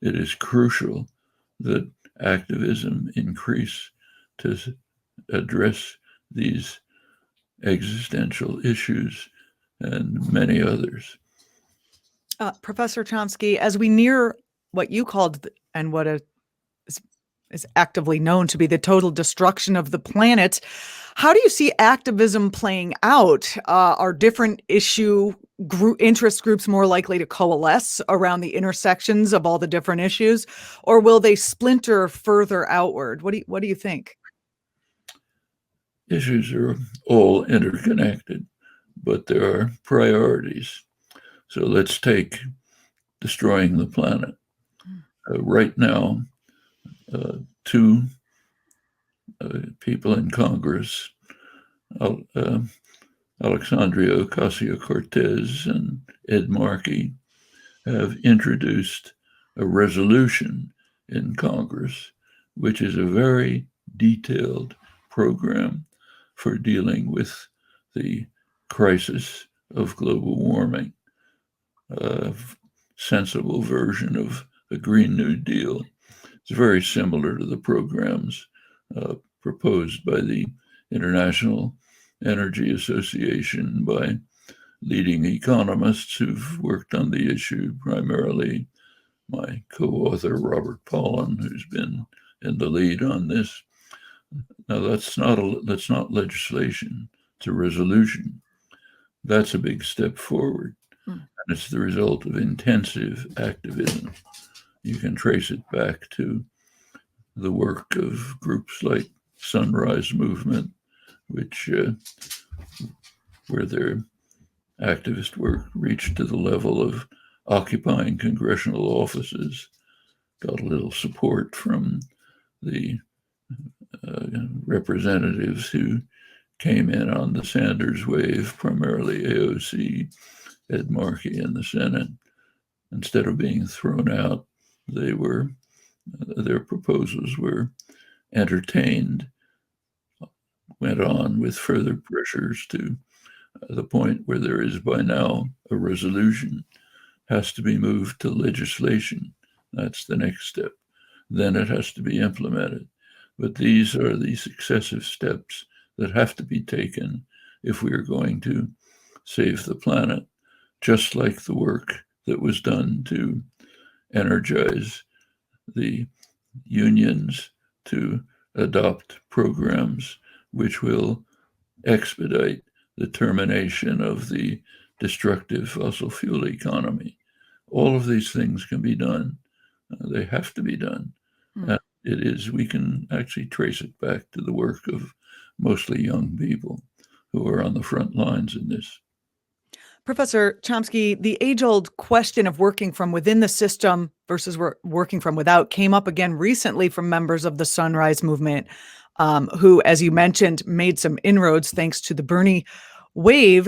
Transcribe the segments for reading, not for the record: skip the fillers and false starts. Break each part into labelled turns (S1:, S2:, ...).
S1: it is crucial that activism increase to address these existential issues and many others.
S2: Professor Chomsky, as we near what you called and what is actively known to be the total destruction of the planet, how do you see activism playing out? Are different interest groups more likely to coalesce around the intersections of all the different issues, or will they splinter further outward? What do you think?
S1: Issues are all interconnected, but there are priorities. So let's take destroying the planet. Right now, two people in Congress, Alexandria Ocasio-Cortez and Ed Markey, have introduced a resolution in Congress, which is a very detailed program for dealing with the crisis of global warming, a sensible version of the Green New Deal. It's very similar to the programs proposed by the International Energy Association, by leading economists who've worked on the issue, primarily my co-author, Robert Pollin, who's been in the lead on this. Now, that's not legislation, it's a resolution. That's a big step forward. And it's the result of intensive activism. You can trace it back to the work of groups like Sunrise Movement, which where their activist work reached to the level of occupying congressional offices, got a little support from the representatives who came in on the Sanders wave, primarily AOC, Ed Markey in the Senate. Instead of being thrown out, their proposals were entertained, went on with further pressures to the point where there is by now a resolution, has to be moved to legislation. That's the next step. Then it has to be implemented. But these are the successive steps that have to be taken if we are going to save the planet, just like the work that was done to energize the unions to adopt programs which will expedite the termination of the destructive fossil fuel economy. All of these things can be done. They have to be done. We can actually trace it back to the work of mostly young people who are on the front lines in this.
S2: Professor Chomsky, the age-old question of working from within the system versus working from without came up again recently from members of the Sunrise Movement, who, as you mentioned, made some inroads thanks to the Bernie wave.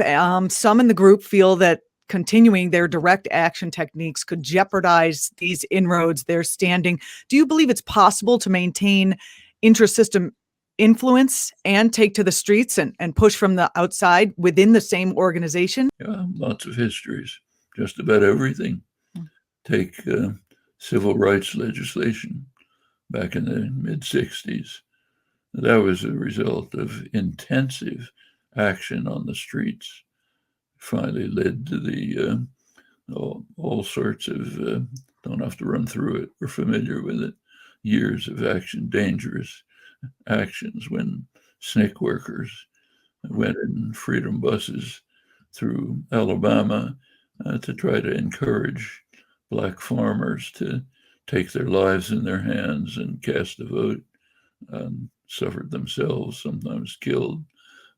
S2: Some in the group feel that continuing their direct action techniques could jeopardize these inroads, their standing. Do you believe it's possible to maintain inter-system influence and take to the streets and push from the outside within the same organization?
S1: Yeah, lots of histories, just about everything. Take civil rights legislation back in the mid-60s. That was a result of intensive action on the streets. Finally led to the all sorts of, don't have to run through it, we're familiar with it, years of action, dangerous actions when SNCC workers went in freedom buses through Alabama to try to encourage Black farmers to take their lives in their hands and cast a vote, suffered themselves, sometimes killed,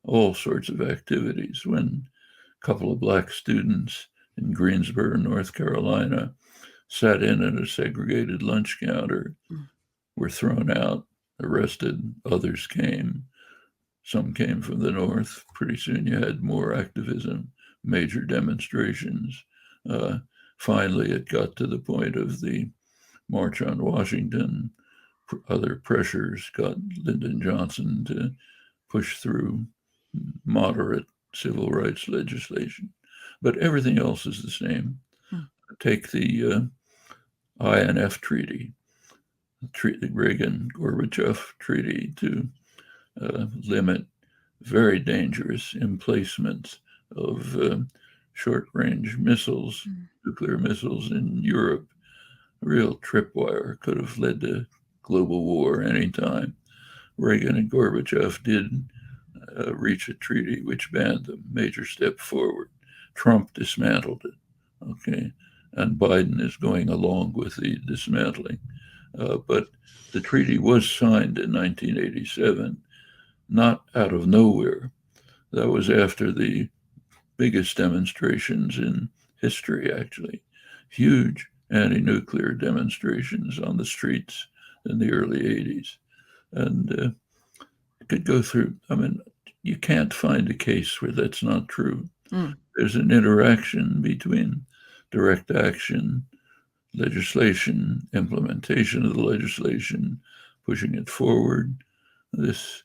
S1: all sorts of activities. When a couple of Black students in Greensboro, North Carolina, sat in at a segregated lunch counter, were thrown out, arrested, others came. Some came from the north. Pretty soon you had more activism, major demonstrations. Finally, it got to the point of the March on Washington. Other pressures got Lyndon Johnson to push through moderate civil rights legislation. But everything else is the same. Take the INF treaty, the Reagan-Gorbachev treaty to limit very dangerous emplacements of short-range missiles, nuclear missiles in Europe. A real tripwire, could have led to global war anytime. Reagan and Gorbachev did reach a treaty which banned them, major step forward. Trump dismantled it, okay? And Biden is going along with the dismantling. But the treaty was signed in 1987, not out of nowhere. That was after the biggest demonstrations in history, actually. Huge anti-nuclear demonstrations on the streets in the early 80s. And could go through, I mean, you can't find a case where that's not true. There's an interaction between direct action, legislation, implementation of the legislation, pushing it forward. This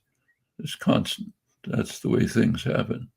S1: is constant. That's the way things happen.